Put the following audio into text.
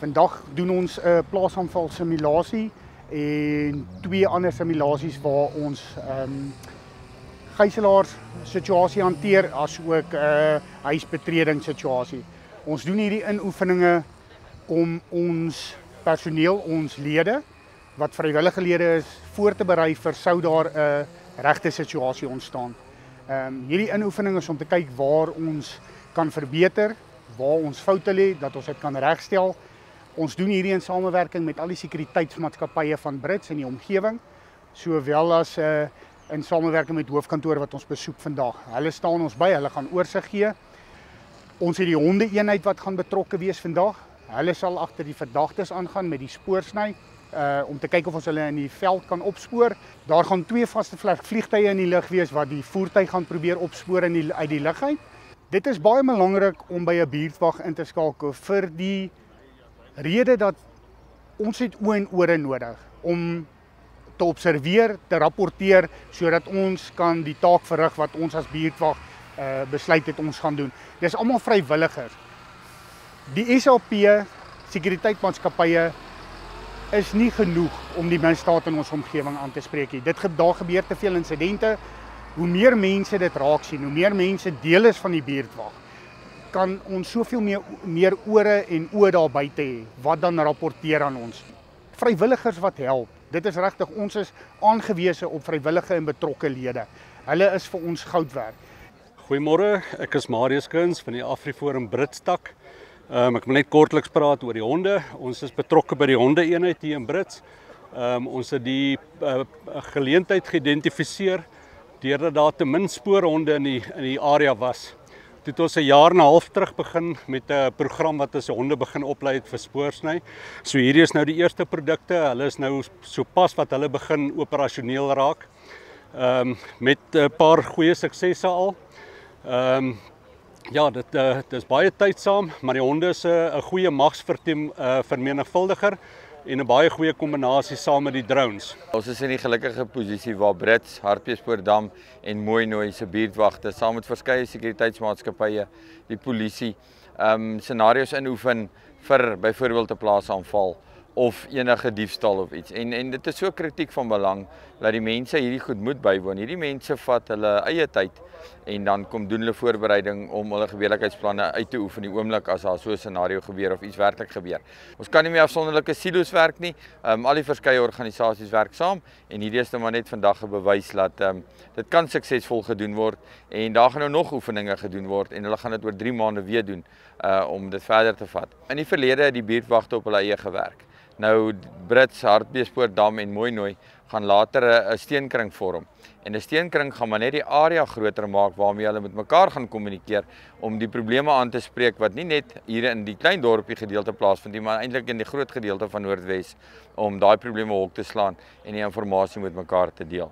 Vandag doen ons 'n plaasaanval simulasie en 2 ander simulasies waar ons gijslaars situasie hanteer as ook 'n huisbetreding situasie. Ons doen hierdie inoefeninge om ons personeel, ons lede wat vrywillige lede is, voor te berei vir sou daar 'n regte situasie ontstaan. Hierdie inoefening is om te kyk waar ons kan verbeter, waar ons foute lê, dat ons dit kan regstel. Ons doen hierdie in samewerking met al die sekuriteitsmaatskappye van Brits in die omgewing, sowel as in samewerking met hoofkantoor wat ons besoek vandag. Hulle staan ons by, hulle gaan oorsig gee. Ons het die honde-eenheid wat gaan betrokke wees vandag. Hulle sal agter die verdagtes aangaan met die spoorsny, om te kyk of ons hulle in die veld kan opspoor. Daar gaan 2 vaste vliegtuie in die lug wees wat die voertuig gaan probeer opspoor uit die lug uit. Dit is baie belangrik om by 'n buurtwag in te skakel vir die rede dat ons het oë en ore nodig om te observeer, te rapporteer, sodat ons kan die taak verrig wat ons as buurtwag besluit het ons gaan doen. Dis almal vrywilligers. Die SAP, sekuriteitsmaatskappye, is nie genoeg om die misdaad in ons omgewing aan te spreek nie. Daar gebeur te veel insidente. Hoe meer mense dit raak sien, hoe meer mense deel is van die buurtwag, kan ons soveel meer ore en oë daar buite hê wat dan rapporteer aan ons. Vrywilligers wat help. Dit is regtig, ons is aangewese op vrywillige en betrokke lede. Hulle is vir ons goud werd. Goeiemôre, ek is Marius Kuns van die AfriForum Britstak. Ek wil net kortliks praat oor die honde. Ons is betrokke by die honde-eenheid hier in Brits. Ons het die geleentheid geïdentifiseer deurdat daar te min spoorhonde in die area was. Toe het ons 'n jaar en 'n half terug begin met 'n program wat ons honde begin oplei het vir spoorsny. So hierdie is nou die eerste produkte. Hulle is nou sopas wat hulle begin operasioneel raak. Met 'n paar goeie suksesse al. Ja, dit is baie tydsaam, maar die honde is 'n goeie magsvermenigvuldiger en 'n baie goeie kombinasie saam met die drones. Ons is in die gelukkige posisie waar Brits, Hartbeespoortdam en Mooinooi se buurtwagte saam met verskeie sekuriteitsmaatskappye, die polisie, scenario's inoefen vir byvoorbeeld 'n plaasaanval of enige diefstal of iets. En dit is so kritiek van belang dat die mense hierdie goed moet bywoon. Hierdie mense vat hulle eie tyd en dan kom doen hulle voorbereiding om hulle geweerlikheidsplanne uit te oefen die oomblik as daar so 'n scenario gebeur of iets werklik gebeur. Ons kan nie meer afsonderlike silo's werk nie. Al die verskeie organisasies werk saam en hierdie is nou maar net vandag 'n bewys dat dit kan suksesvol gedoen word en daar gaan nou nog oefeninge gedoen word en hulle gaan dit oor 3 maande weer doen om dit verder te vat. In die verlede het die buurtwagte op hulle eie gewerk. Nou Brits, Hartbeespoortdam en Mooinooi gaan later 'n steenkring vorm. En 'n steenkring gaan maar net die area groter maak waarmee hulle met mekaar gaan kommunikeer om die probleme aan te spreek wat nie net hier in die klein dorpie gedeelte plaasvind nie, maar eintlik in die groot gedeelte van Noordwes om daai probleme hok te slaan en die inligting met mekaar te deel.